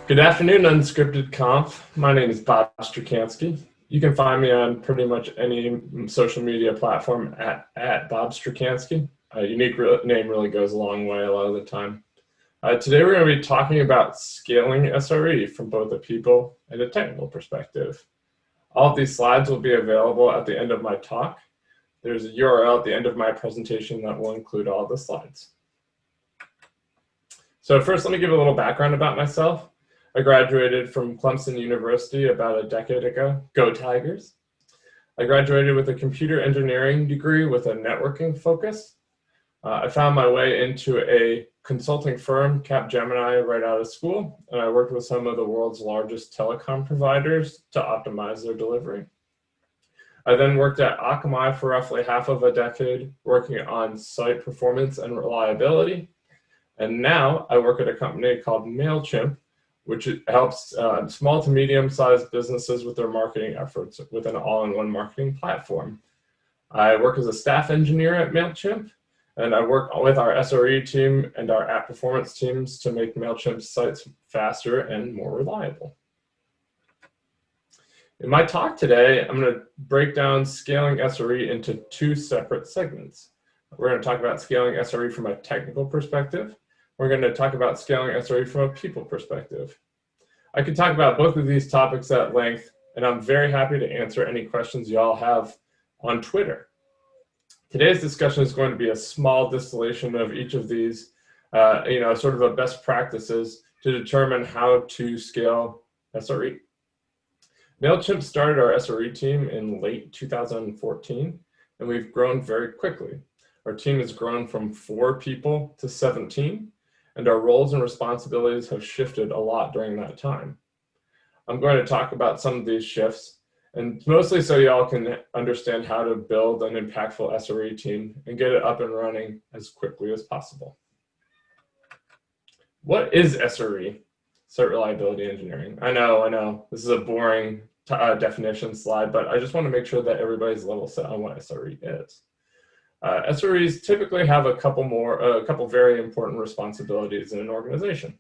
Good afternoon, Unscripted Conf. My name is Bob Strecansky. You can find me on pretty much any social media platform at Bob Strecansky. A unique name really goes a long way a lot of the time. Today we're going to be talking about scaling SRE from both a people and a technical perspective. All of these slides will be available at the end of my talk. There's a URL at the end of my presentation that will include all the slides. So first, let me give a little background about myself. I graduated from Clemson University about a decade ago. Go Tigers. I graduated with a computer engineering degree with a networking focus. I found my way into a consulting firm, Capgemini, right out of school, and I worked with some of the world's largest telecom providers to optimize their delivery. I then worked at Akamai for roughly half of a decade, working on site performance and reliability. And now I work at a company called MailChimp, which helps small to medium-sized businesses with their marketing efforts with an all-in-one marketing platform. I work as a staff engineer at MailChimp, and I work with our SRE team and our app performance teams to make MailChimp's sites faster and more reliable. In my talk today, I'm going to break down scaling SRE into two separate segments. We're going to talk about scaling SRE from a technical perspective. We're going to talk about scaling SRE from a people perspective. I could talk about both of these topics at length, and I'm very happy to answer any questions y'all have on Twitter. Today's discussion is going to be a small distillation of each of these, sort of a best practices to determine how to scale SRE. MailChimp started our SRE team in late 2014, and we've grown very quickly. Our team has grown from 4 people to 17, and our roles and responsibilities have shifted a lot during that time. I'm going to talk about some of these shifts, and mostly so y'all can understand how to build an impactful SRE team and get it up and running as quickly as possible. What is SRE? Site Reliability Engineering. I know, this is a boring definition slide, but I just want to make sure that everybody's level set on what SRE is. SREs typically have a couple very important responsibilities in an organization.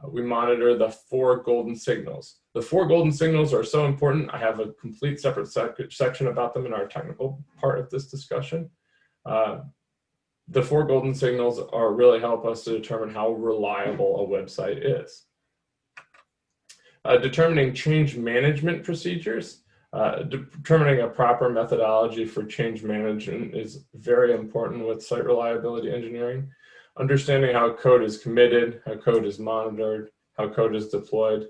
We monitor the 4 golden signals. The 4 golden signals are so important, I have a complete separate section about them in our technical part of this discussion. The 4 golden signals really help us to determine how reliable a website is. Determining change management procedures. Determining a proper methodology for change management is very important with site reliability engineering. Understanding how code is committed, how code is monitored, how code is deployed.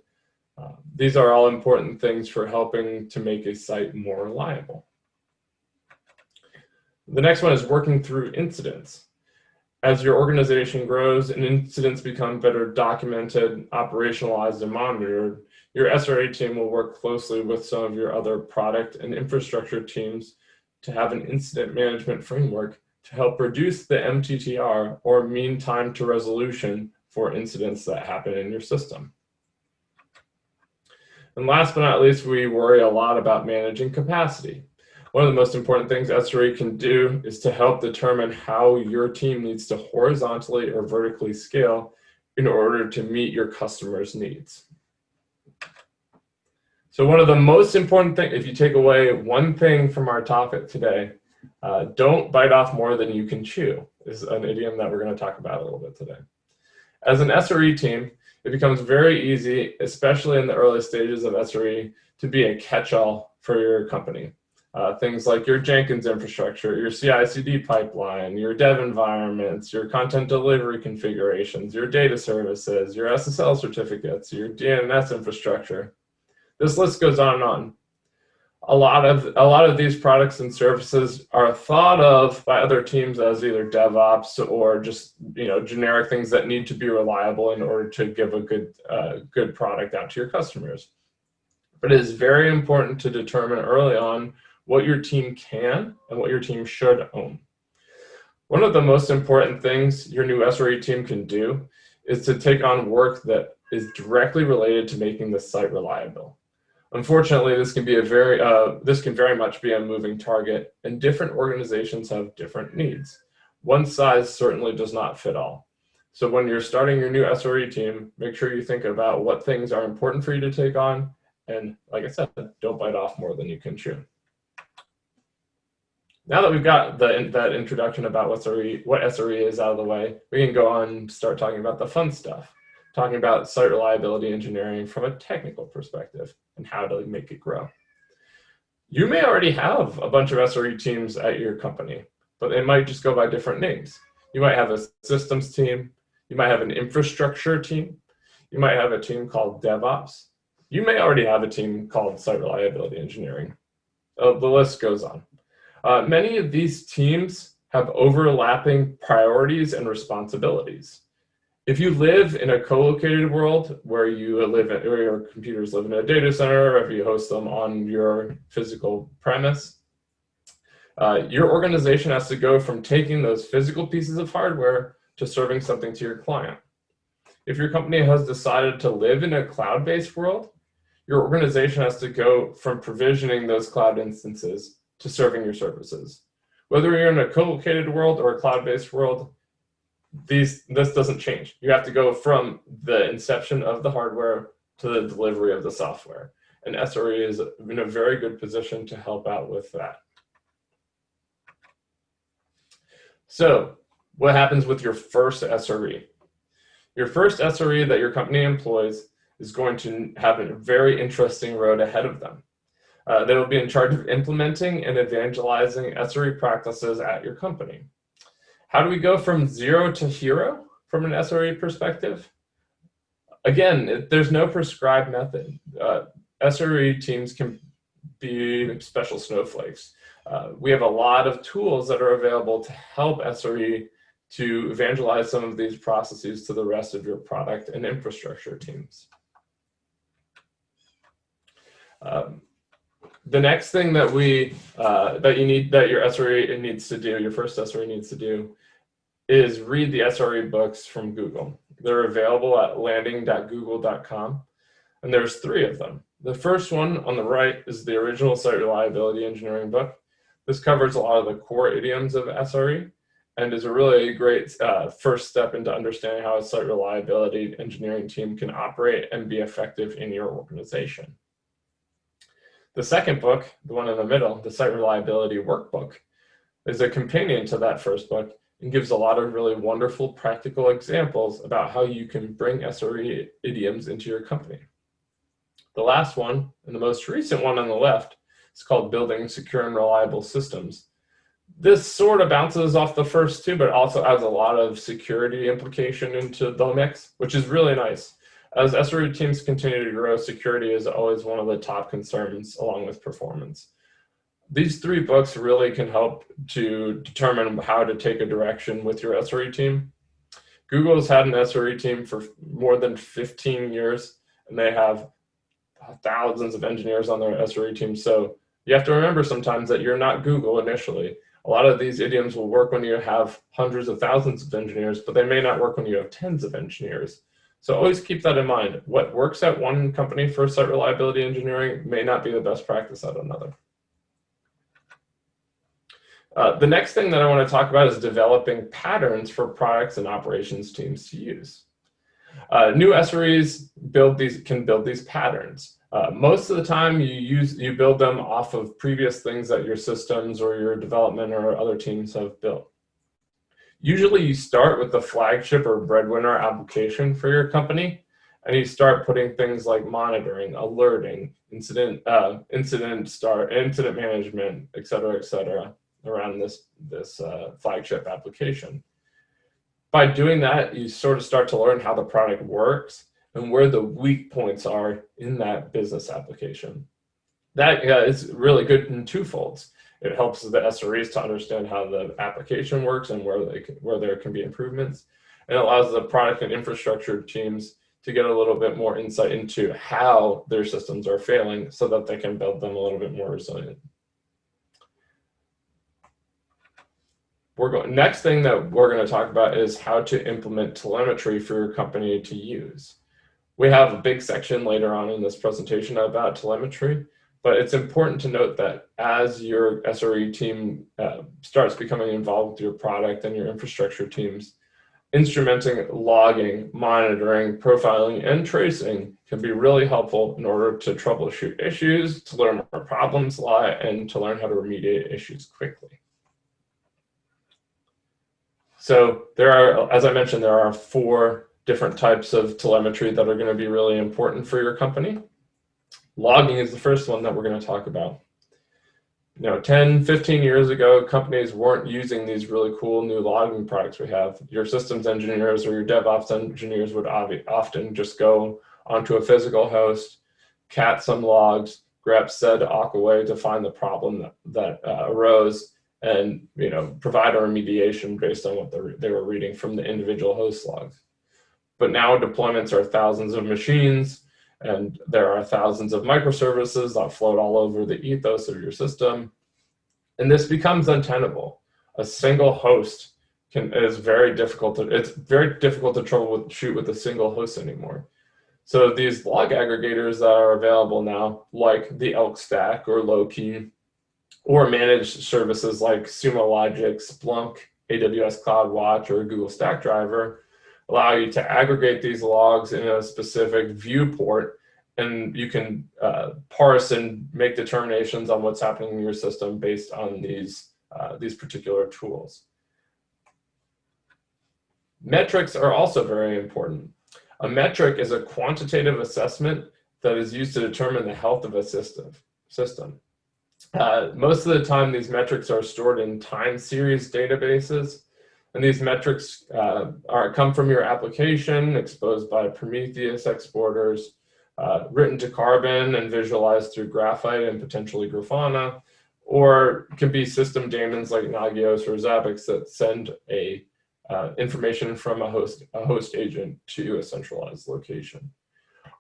These are all important things for helping to make a site more reliable. The next one is working through incidents. As your organization grows and incidents become better documented, operationalized, and monitored, your SRE team will work closely with some of your other product and infrastructure teams to have an incident management framework to help reduce the MTTR, or mean time to resolution, for incidents that happen in your system. And last but not least, we worry a lot about managing capacity. One of the most important things SRE can do is to help determine how your team needs to horizontally or vertically scale in order to meet your customers' needs. So one of the most important things, if you take away one thing from our topic today, don't bite off more than you can chew, is an idiom that we're going to talk about a little bit today. As an SRE team, it becomes very easy, especially in the early stages of SRE, to be a catch-all for your company. Things like your Jenkins infrastructure, your CI/CD pipeline, your dev environments, your content delivery configurations, your data services, your SSL certificates, your DNS infrastructure. This list goes on and on. A lot of these products and services are thought of by other teams as either DevOps or just generic things that need to be reliable in order to give a good product out to your customers. But it is very important to determine early on what your team can and what your team should own. One of the most important things your new SRE team can do is to take on work that is directly related to making the site reliable. Unfortunately, this can very much be a moving target, and different organizations have different needs. One size certainly does not fit all. So when you're starting your new SRE team, make sure you think about what things are important for you to take on. And like I said, don't bite off more than you can chew. Now that we've got that introduction about what SRE is out of the way, we can go on and start talking about the fun stuff, talking about site reliability engineering from a technical perspective and how to make it grow. You may already have a bunch of SRE teams at your company, but they might just go by different names. You might have a systems team, you might have an infrastructure team, you might have a team called DevOps, you may already have a team called site reliability engineering. The list goes on. Many of these teams have overlapping priorities and responsibilities. If you live in a co-located world where where your computers live in a data center, or if you host them on your physical premise, your organization has to go from taking those physical pieces of hardware to serving something to your client. If your company has decided to live in a cloud-based world, your organization has to go from provisioning those cloud instances to serving your services. Whether you're in a co-located world or a cloud-based world, this doesn't change. You have to go from the inception of the hardware to the delivery of the software. And SRE is in a very good position to help out with that. So what happens with your first SRE? Your first SRE that your company employs is going to have a very interesting road ahead of them. They will be in charge of implementing and evangelizing SRE practices at your company. How do we go from zero to hero from an SRE perspective? Again, there's no prescribed method. SRE teams can be special snowflakes. We have a lot of tools that are available to help SRE to evangelize some of these processes to the rest of your product and infrastructure teams. The next thing that your SRE needs to do, your first SRE needs to do, is read the SRE books from Google. They're available at landing.google.com, and there's 3 of them. The first one on the right is the original Site Reliability Engineering book. This covers a lot of the core idioms of SRE and is a really great first step into understanding how a site reliability engineering team can operate and be effective in your organization. The second book, the one in the middle, the Site Reliability Workbook, is a companion to that first book and gives a lot of really wonderful practical examples about how you can bring SRE idioms into your company. The last one, and the most recent one on the left, is called Building Secure and Reliable Systems. This sort of bounces off the first 2, but also adds a lot of security implication into the mix, which is really nice. As SRE teams continue to grow, security is always one of the top concerns along with performance. These 3 books really can help to determine how to take a direction with your SRE team. Google has had an SRE team for more than 15 years, and they have thousands of engineers on their SRE team. So you have to remember sometimes that you're not Google initially. A lot of these idioms will work when you have hundreds of thousands of engineers, but they may not work when you have tens of engineers. So always keep that in mind. What works at one company for site reliability engineering may not be the best practice at another. The next thing that I want to talk about is developing patterns for products and operations teams to use. New SREs can build these patterns. Most of the time you build them off of previous things that your systems or your development or other teams have built. Usually you start with the flagship or breadwinner application for your company, and you start putting things like monitoring, alerting, incident management, et cetera, around this flagship application. By doing that, you sort of start to learn how the product works and where the weak points are in that business application. That is really good in 2 folds. It helps the SREs to understand how the application works and where there can be improvements. And it allows the product and infrastructure teams to get a little bit more insight into how their systems are failing so that they can build them a little bit more resilient. Next thing that we're going to talk about is how to implement telemetry for your company to use. We have a big section later on in this presentation about telemetry, but it's important to note that as your SRE team starts becoming involved with your product and your infrastructure teams, instrumenting logging, monitoring, profiling, and tracing can be really helpful in order to troubleshoot issues, to learn where problems lie, and to learn how to remediate issues quickly. So there are, as I mentioned, there are 4 different types of telemetry that are going to be really important for your company. Logging is the first one that we're going to talk about. 10, 15 years ago, companies weren't using these really cool new logging products we have. Your systems engineers or your DevOps engineers would often just go onto a physical host, cat some logs, grab said awk away to find the problem that arose, and provide a remediation based on what they were reading from the individual host logs. But now deployments are thousands of machines, and there are thousands of microservices that float all over the ethos of your system. And this becomes untenable. A single host it's very difficult to troubleshoot with a single host anymore. So these log aggregators that are available now, like the Elk Stack or Loki, or managed services like Sumo Logic, Splunk, AWS CloudWatch, or Google Stack Driver, allow you to aggregate these logs in a specific viewport, and you can parse and make determinations on what's happening in your system based on these particular tools. Metrics are also very important. A metric is a quantitative assessment that is used to determine the health of a system. Most of the time, these metrics are stored in time series databases. And these metrics come from your application, exposed by Prometheus exporters, written to Carbon and visualized through Graphite and potentially Grafana, or can be system daemons like Nagios or Zabbix that send information from a host agent to a centralized location.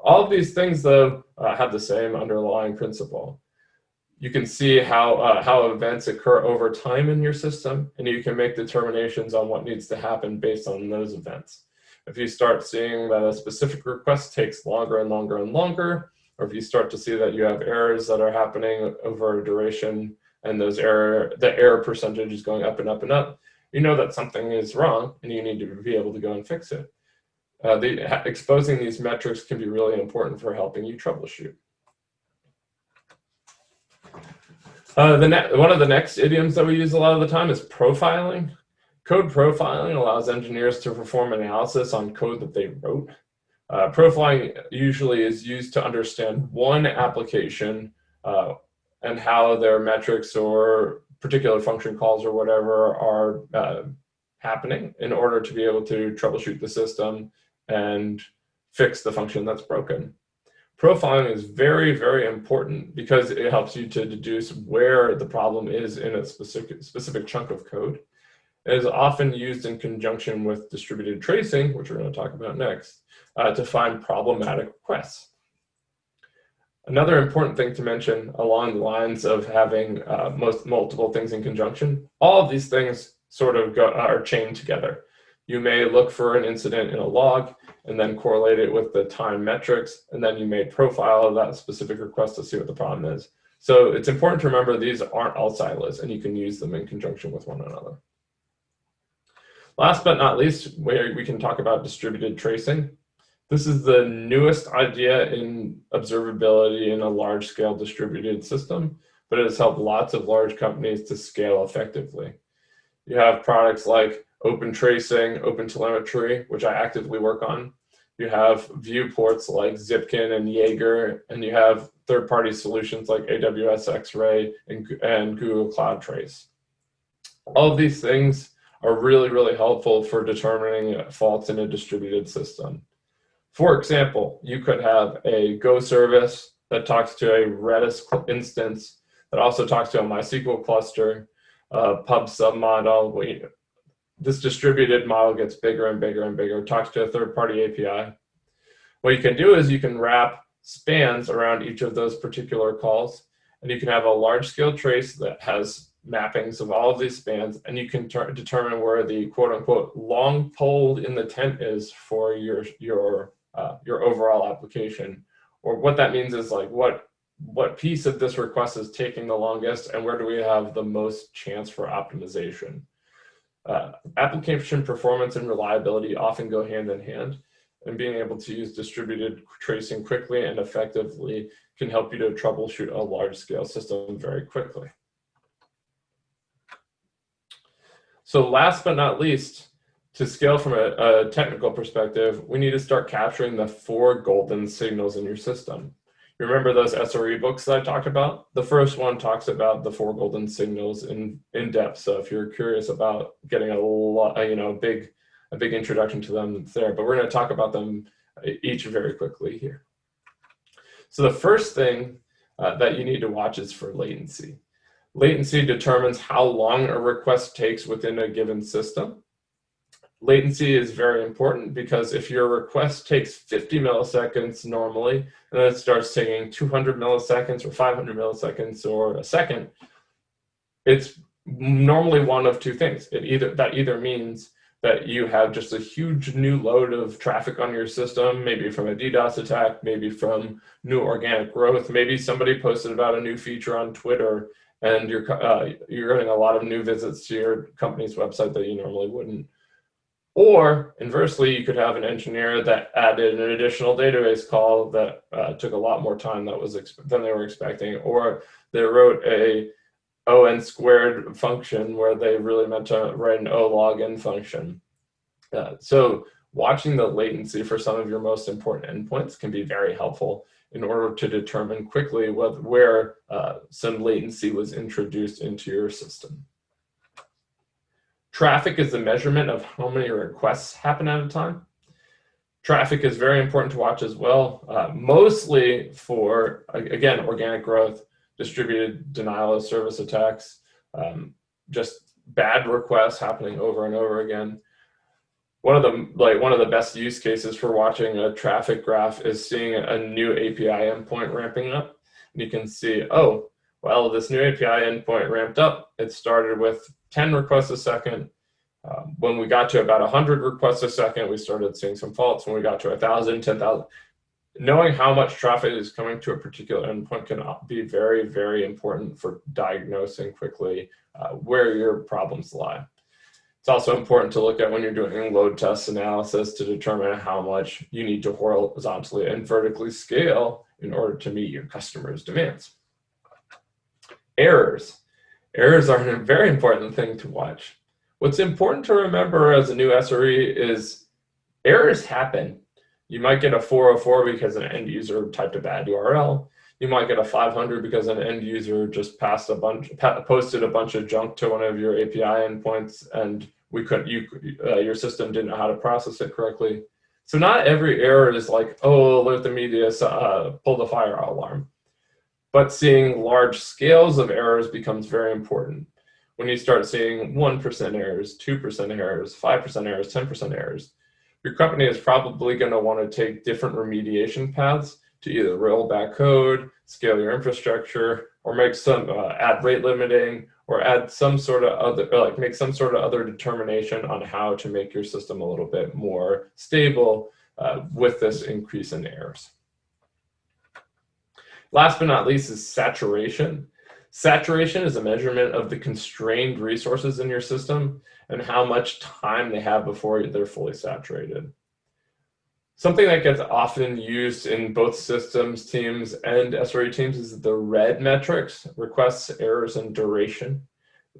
All of these things, though, have the same underlying principle. You can see how events occur over time in your system, and you can make determinations on what needs to happen based on those events. If you start seeing that a specific request takes longer and longer and longer, or if you start to see that you have errors that are happening over a duration, and the error percentage is going up and up and up, you know that something is wrong, and you need to be able to go and fix it. Exposing these metrics can be really important for helping you troubleshoot. One of the next idioms that we use a lot of the time is profiling. Code profiling allows engineers to perform analysis on code that they wrote. Profiling usually is used to understand one application and how their metrics or particular function calls or whatever are happening in order to be able to troubleshoot the system and fix the function that's broken. Profiling is very, very important because it helps you to deduce where the problem is in a specific chunk of code. It is often used in conjunction with distributed tracing, which we're going to talk about next, to find problematic requests. Another important thing to mention along the lines of having multiple things in conjunction, all of these things sort of are chained together. You may look for an incident in a log and then correlate it with the time metrics, and then you may profile that specific request to see what the problem is. So it's important to remember these aren't all silos, and you can use them in conjunction with one another. Last but not least, we can talk about distributed tracing. This is the newest idea in observability in a large-scale distributed system, but it has helped lots of large companies to scale effectively. You have products like Open Tracing, Open Telemetry, which I actively work on. You have viewports like Zipkin and Jaeger, and you have third-party solutions like AWS X-Ray and Google Cloud Trace. All of these things are really, really helpful for determining faults in a distributed system. For example, you could have a Go service that talks to a Redis instance that also talks to a MySQL cluster, pub submodel. This distributed model gets bigger and bigger and bigger, talks to a third-party API. What you can do is you can wrap spans around each of those particular calls, and you can have a large-scale trace that has mappings of all of these spans, and you can determine where the quote-unquote long pole in the tent is for your overall application. Or what that means is like what piece of this request is taking the longest, and where do we have the most chance for optimization. Application performance and reliability often go hand in hand, and being able to use distributed tracing quickly and effectively can help you to troubleshoot a large-scale system very quickly. So last but not least, to scale from a technical perspective, we need to start capturing the 4 golden signals in your system. Remember those Sre books that I talked about? The first one talks about the 4 golden signals in depth. So if you're curious about getting a big introduction to them, it's there. But we're going to talk about them each very quickly here. So the first thing that you need to watch is for latency. Latency determines how long a request takes within a given system. Latency is very important because if your request takes 50 milliseconds normally, and then it starts taking 200 milliseconds or 500 milliseconds or a second, it's normally one of 2 things. That either means that you have just a huge new load of traffic on your system, maybe from a DDoS attack, maybe from new organic growth, maybe somebody posted about a new feature on Twitter, and you're getting a lot of new visits to your company's website that you normally wouldn't. Or inversely, you could have an engineer that added an additional database call that took a lot more time than they were expecting, or they wrote a O(n) squared function where they really meant to write an O login function. So watching the latency for some of your most important endpoints can be very helpful in order to determine quickly where some latency was introduced into your system. Traffic is the measurement of how many requests happen at a time. Traffic is very important to watch as well, mostly for, again, organic growth, distributed denial of service attacks, just bad requests happening over and over again. One of the best use cases for watching a traffic graph is seeing a new API endpoint ramping up. And you can see, oh, well, this new API endpoint ramped up. It started with 10 requests a second. When we got to about 100 requests a second, we started seeing some faults. When we got to 1,000, 10,000, knowing how much traffic is coming to a particular endpoint can be very, very important for diagnosing quickly where your problems lie. It's also important to look at when you're doing load test analysis to determine how much you need to horizontally and vertically scale in order to meet your customers' demands. Errors. Errors are a very important thing to watch. What's important to remember as a new SRE is errors happen. You might get a 404 because an end user typed a bad URL. You might get a 500 because an end user just posted a bunch of junk to one of your API endpoints, and your system didn't know how to process it correctly. So not every error is like, oh, alert the media, pull the fire alarm. But seeing large scales of errors becomes very important. When you start seeing 1% errors, 2% errors, 5% errors, 10% errors, your company is probably going to want to take different remediation paths to either roll back code, scale your infrastructure, or make some add rate limiting, or add some sort of other, make some sort of other determination on how to make your system a little bit more stable with this increase in errors. Last but not least is saturation. Saturation is a measurement of the constrained resources in your system and how much time they have before they're fully saturated. Something that gets often used in both systems teams and SRE teams is the RED metrics, requests, errors, and duration.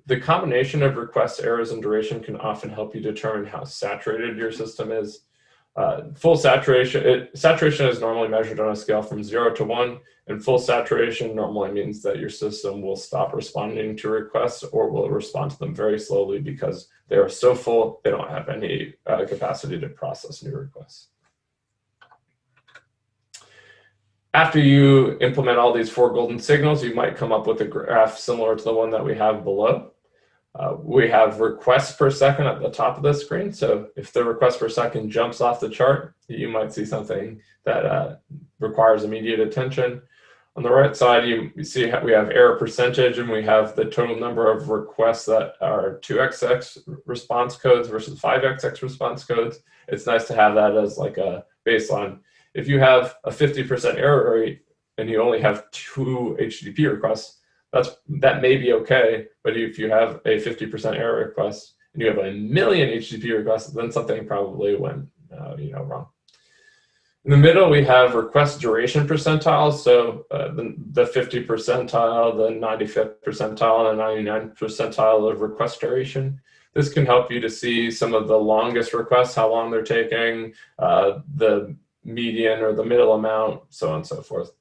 The combination of requests, errors, and duration can often help you determine how saturated your system is. Full saturation, saturation is normally measured on a scale from 0 to 1, and full saturation normally means that your system will stop responding to requests or will respond to them very slowly because they are so full they don't have any capacity to process new requests. After you implement all these 4 golden signals, you might come up with a graph similar to the one that we have below. We have requests per second at the top of the screen. So if the request per second jumps off the chart, you might see something that requires immediate attention. On the right side, you see we have error percentage, and we have the total number of requests that are 2xx response codes versus 5xx response codes. It's nice to have that as like a baseline. If you have a 50% error rate and you only have 2 HTTP requests, that may be okay, but if you have a 50% error request and you have a million HTTP requests, then something probably went wrong. In the middle, we have request duration percentiles. So the 50 percentile, the 95th percentile, and the 99th percentile of request duration. This can help you to see some of the longest requests, how long they're taking, the median or the middle amount, so on and so forth.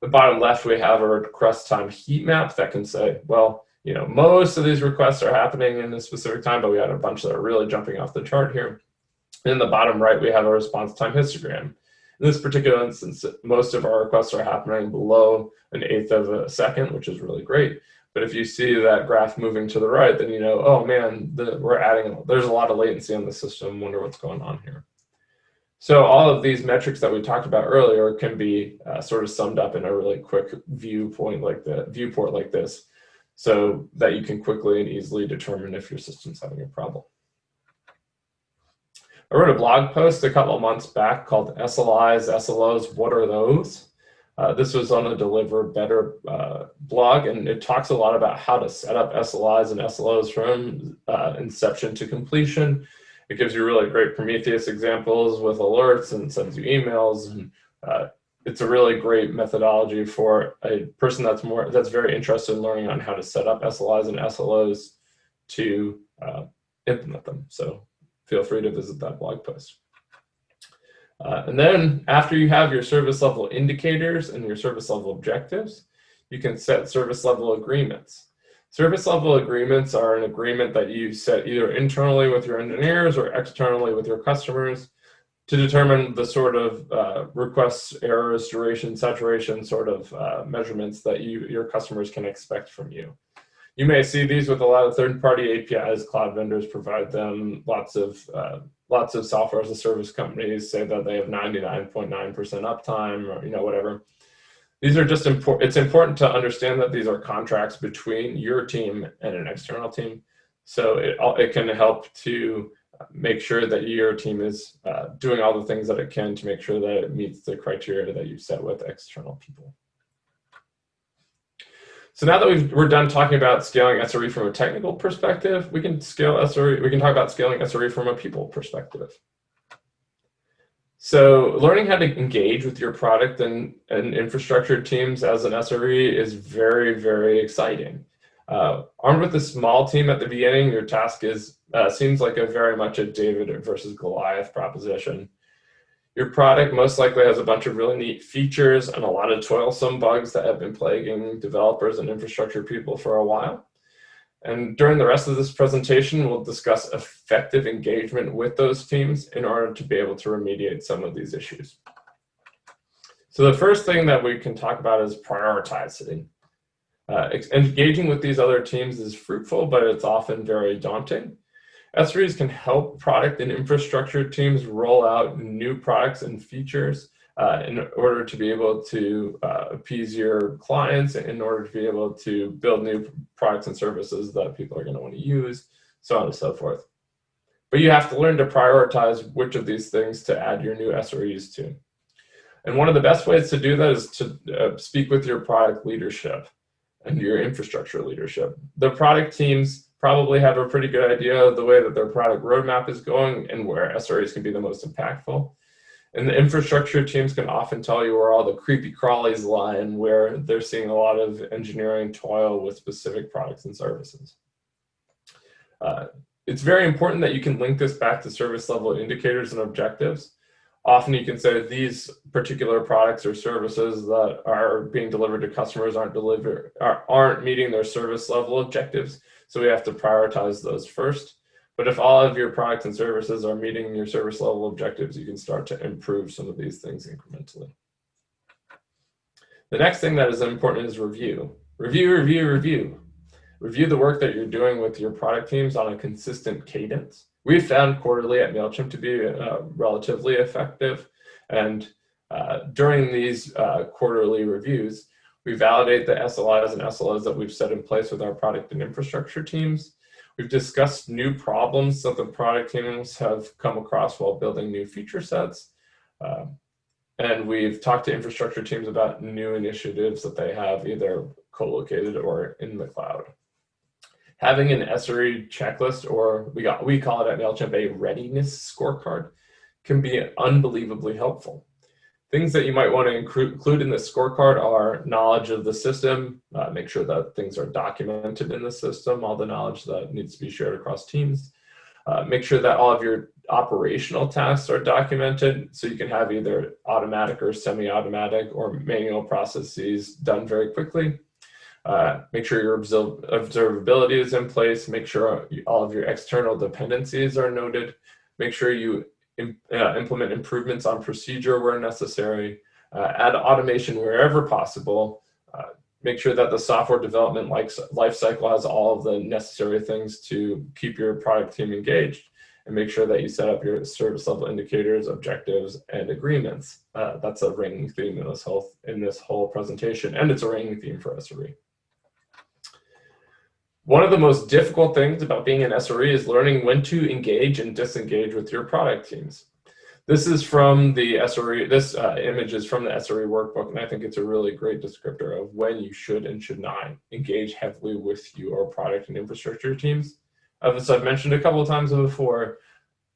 The bottom left, we have a request time heat map that can say, well, most of these requests are happening in a specific time, but we had a bunch that are really jumping off the chart here. In the bottom right, we have a response time histogram. In this particular instance, most of our requests are happening below 1/8 of a second, which is really great. But if you see that graph moving to the right, then oh man, there's a lot of latency on the system, wonder what's going on here. So all of these metrics that we talked about earlier can be sort of summed up in a really quick viewport like this, so that you can quickly and easily determine if your system's having a problem. I wrote a blog post a couple of months back called SLIs, SLOs, What Are Those? This was on the Deliver Better blog, and it talks a lot about how to set up SLIs and SLOs from inception to completion. It gives you really great Prometheus examples with alerts and sends you emails. And it's a really great methodology for a person that's very interested in learning on how to set up SLIs and SLOs to implement them. So feel free to visit that blog post. And then after you have your service level indicators and your service level objectives, you can set service level agreements. Service level agreements are an agreement that you set either internally with your engineers or externally with your customers to determine the sort of requests, errors, duration, saturation sort of measurements that your customers can expect from you. You may see these with a lot of third-party APIs. Cloud vendors provide them. Lots of software as a service companies say that they have 99.9% uptime, or whatever. These are just important. It's important to understand that these are contracts between your team and an external team. So it can help to make sure that your team is doing all the things that it can to make sure that it meets the criteria that you've set with external people. So now that we're done talking about scaling SRE from a technical perspective, we can talk about scaling SRE from a people perspective. So learning how to engage with your product and infrastructure teams as an SRE is very, very exciting. Armed with a small team at the beginning, your task seems like very much a David versus Goliath proposition. Your product most likely has a bunch of really neat features and a lot of toilsome bugs that have been plaguing developers and infrastructure people for a while. And during the rest of this presentation, we'll discuss effective engagement with those teams in order to be able to remediate some of these issues. So the first thing that we can talk about is prioritizing. Engaging with these other teams is fruitful, but it's often very daunting. SREs can help product and infrastructure teams roll out new products and features in order to be able to appease your clients, in order to be able to build new products and services that people are going to want to use, so on and so forth. But you have to learn to prioritize which of these things to add your new SREs to. And one of the best ways to do that is to speak with your product leadership and your infrastructure leadership. The product teams probably have a pretty good idea of the way that their product roadmap is going and where SREs can be the most impactful. And the infrastructure teams can often tell you where all the creepy crawlies lie and where they're seeing a lot of engineering toil with specific products and services. It's very important that you can link this back to service level indicators and objectives. Often you can say these particular products or services that are being delivered to customers aren't meeting their service level objectives. So we have to prioritize those first. But if all of your products and services are meeting your service level objectives, you can start to improve some of these things incrementally. The next thing that is important is review. Review the work that you're doing with your product teams on a consistent cadence. We've found quarterly at MailChimp to be relatively effective. And during these quarterly reviews, we validate the SLIs and SLOs that we've set in place with our product and infrastructure teams. We've discussed new problems that the product teams have come across while building new feature sets. And we've talked to infrastructure teams about new initiatives that they have either co-located or in the cloud. Having an SRE checklist, or we call it at MailChimp a readiness scorecard, can be unbelievably helpful. Things that you might want to include in the scorecard are knowledge of the system, make sure that things are documented in the system, all the knowledge that needs to be shared across teams. Make sure that all of your operational tasks are documented so you can have either automatic or semi-automatic or manual processes done very quickly. Make sure your observability is in place. Make sure all of your external dependencies are noted. Make sure you implement improvements on procedure where necessary. Add automation wherever possible. Make sure that the software development lifecycle has all of the necessary things to keep your product team engaged, and make sure that you set up your service level indicators, objectives, and agreements. That's a ringing theme in this whole presentation, and it's a ringing theme for SRE. One of the most difficult things about being an SRE is learning when to engage and disengage with your product teams. This is from the SRE, this image is from the SRE workbook, and I think it's a really great descriptor of when you should and should not engage heavily with your product and infrastructure teams. As I've mentioned a couple of times before,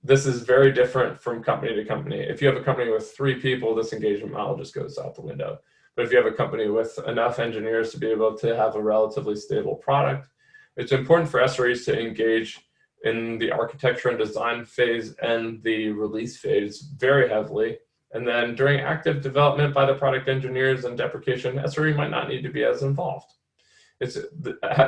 this is very different from company to company. If you have a company with 3 people, this engagement model just goes out the window. But if you have a company with enough engineers to be able to have a relatively stable product, it's important for SREs to engage in the architecture and design phase and the release phase very heavily. And then during active development by the product engineers and deprecation, SRE might not need to be as involved.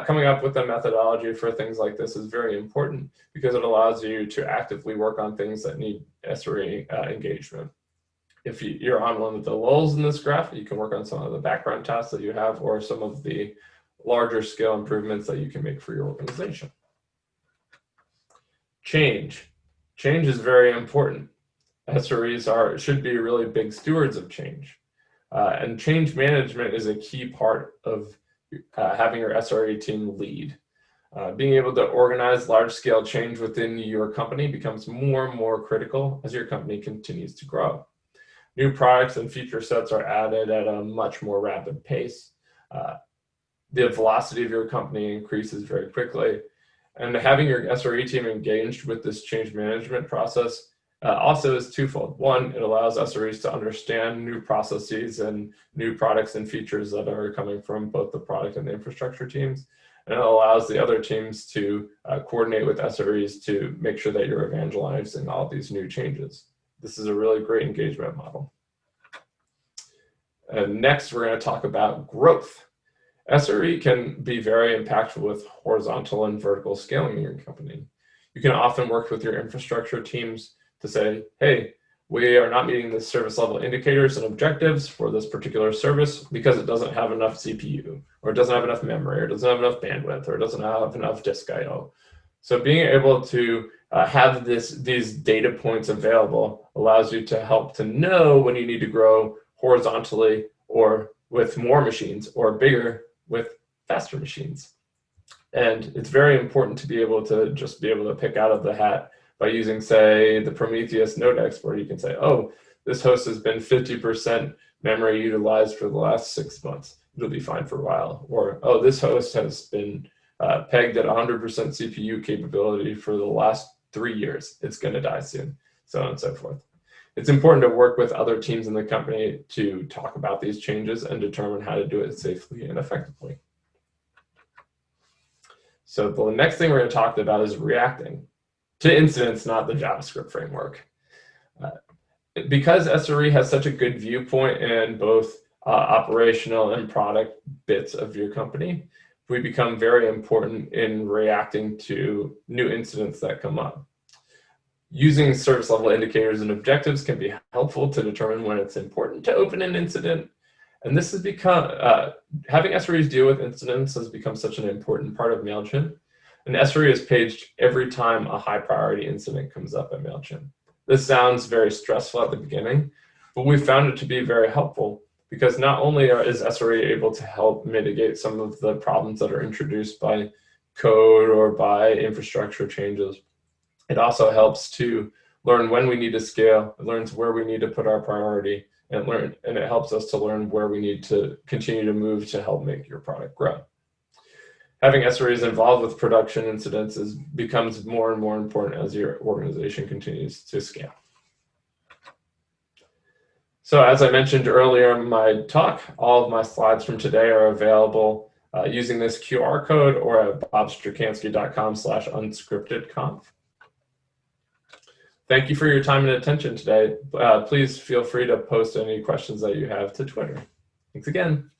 Coming up with a methodology for things like this is very important because it allows you to actively work on things that need SRE engagement. If you're on one of the lulls in this graph, you can work on some of the background tasks that you have or some of the larger scale improvements that you can make for your organization. Change. Change is very important. SREs should be really big stewards of change. And change management is a key part of having your SRE team lead. Being able to organize large-scale change within your company becomes more and more critical as your company continues to grow. New products and feature sets are added at a much more rapid pace. The velocity of your company increases very quickly. And having your SRE team engaged with this change management process also is twofold. One, it allows SREs to understand new processes and new products and features that are coming from both the product and the infrastructure teams. And it allows the other teams to coordinate with SREs to make sure that you're evangelizing all these new changes. This is a really great engagement model. And next, we're going to talk about growth. SRE can be very impactful with horizontal and vertical scaling in your company. You can often work with your infrastructure teams to say, hey, we are not meeting the service level indicators and objectives for this particular service because it doesn't have enough CPU, or it doesn't have enough memory, or it doesn't have enough bandwidth, or it doesn't have enough disk I/O. So being able to have these data points available allows you to help to know when you need to grow horizontally or with more machines, or bigger with faster machines. And it's very important to be able to just be able to pick out of the hat by using, say, the Prometheus node export. You can say, oh, this host has been 50% memory utilized for the last 6 months. It'll be fine for a while. Or, oh, this host has been pegged at 100% CPU capability for the last 3 years. It's going to die soon, so on and so forth. It's important to work with other teams in the company to talk about these changes and determine how to do it safely and effectively. So the next thing we're going to talk about is reacting to incidents, not the JavaScript framework. Because SRE has such a good viewpoint in both operational and product bits of your company, we become very important in reacting to new incidents that come up. Using service level indicators and objectives can be helpful to determine when it's important to open an incident. And this has become, having SREs deal with incidents has become such an important part of MailChimp. And SRE is paged every time a high priority incident comes up at MailChimp. This sounds very stressful at the beginning, but we found it to be very helpful because not only is SRE able to help mitigate some of the problems that are introduced by code or by infrastructure changes, it also helps to learn when we need to scale. It learns where we need to put our priority, and it helps us to learn where we need to continue to move to help make your product grow. Having SREs involved with production incidents becomes more and more important as your organization continues to scale. So as I mentioned earlier in my talk, all of my slides from today are available using this QR code or at bobstrecansky.com/unscriptedconf. Thank you for your time and attention today. Please feel free to post any questions that you have to Twitter. Thanks again.